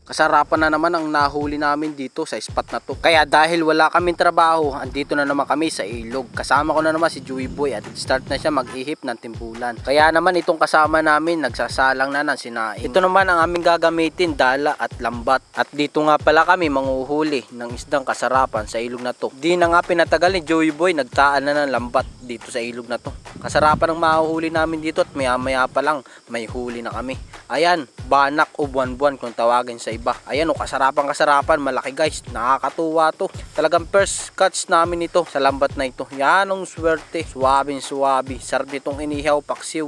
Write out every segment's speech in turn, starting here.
Kasarapan na naman ang nahuli namin dito sa spot na to. Kaya dahil wala kaming trabaho, andito na naman kami sa ilog. Kasama ko na naman si Joey Boy at start na siya mag-ihip ng timbulan. Kaya naman itong kasama namin nagsasalang na ng sinaing. Ito naman ang aming gagamitin, dala at lambat. At dito nga pala kami manguhuli ng isdang kasarapan sa ilog na to. Di na nga pinatagal ni Joey Boy, nagtaan na ng lambat dito sa ilog na to. Kasarapan ang mahuhuli namin dito at maya maya pa lang may huli na kami. Ayan, banak o buwan-buwan kung tawagin sa iba. Ayan o, kasarapan, malaki guys, nakakatuwa to. Talagang first catch namin ito sa lambat na ito. Yan ang swerte, suwabing suwabi. Sarap nitong inihaw, paksiw,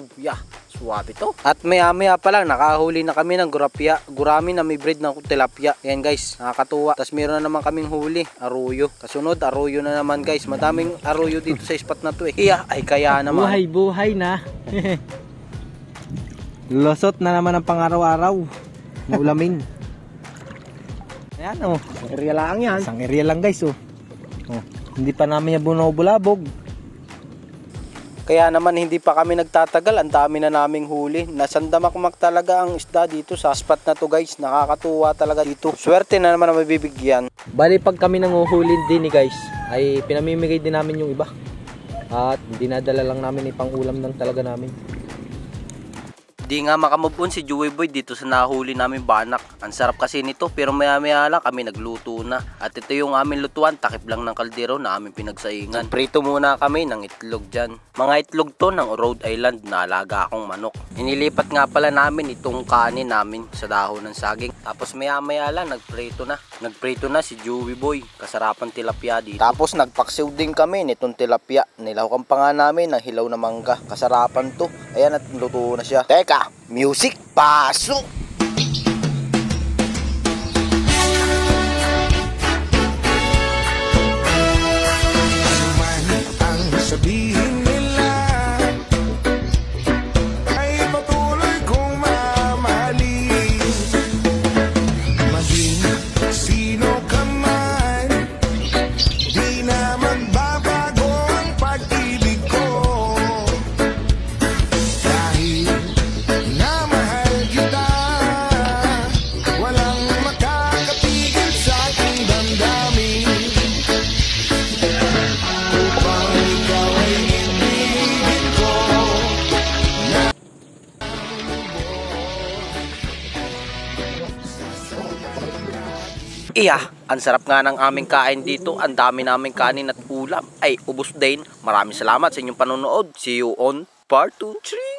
suwabe to. At maya maya pa lang nakahuli na kami ng gurami na may breed ng tilapia. Ayan guys, nakakatuwa. Tapos meron na naman kaming huli, aruyo. Kasunod, aruyo na naman guys. Madaming aruyo dito sa spot na to eh. Ay kaya naman. Buhay na. Losot na naman ang pang-araw-araw na ulamin. Ayan o, isang area lang yan. Isang area lang guys o. Hindi pa namin yan bunobulabog. Kaya naman hindi pa kami nagtatagal, ang dami na naming huli. Nasandamakmak talaga ang isda dito sa spot na to guys. Nakakatuwa talaga dito. Swerte na naman na mabibigyan. Bali pag kami nanguhuli din guys, ay pinamimigay din namin yung iba. At dinadala lang namin ipang ulam lang talaga namin. Di nga makamove on si Joey Boy dito sa nahuli namin banak. Ang sarap kasi nito pero maya maya lang kami nagluto na. At ito yung aming lutuan, takip lang ng kaldero na aming pinagsaingan. Prito muna kami ng itlog dyan. Mga itlog to ng Rhode Island na alaga akong manok. Inilipat nga pala namin itong kanin namin sa dahon ng saging. Tapos maya maya lang nagprito na. Nagprito na si Joey Boy, kasarapan tilapia dito. Tapos nagpaksiw din kami nitong tilapia. Nilahukan pa nga namin ng hilaw na mangga. Kasarapan to. Ayan at luto na siya. Teka! Music, pasok! Ano man ang sabihin nila, ay patuloy kong mamahalin. Maging sino ka man, di na magbabago ang pag-ibig ko. Dahil namahal kita, walang makakapigil sa aking damdamin. Upang ikaw ay ibigin ko. Ang sarap nga ng aming kain dito. Ang dami naming kanin at ulam. Ay, ubos din. Maraming salamat sa inyong panonood. See you on part 2, 3.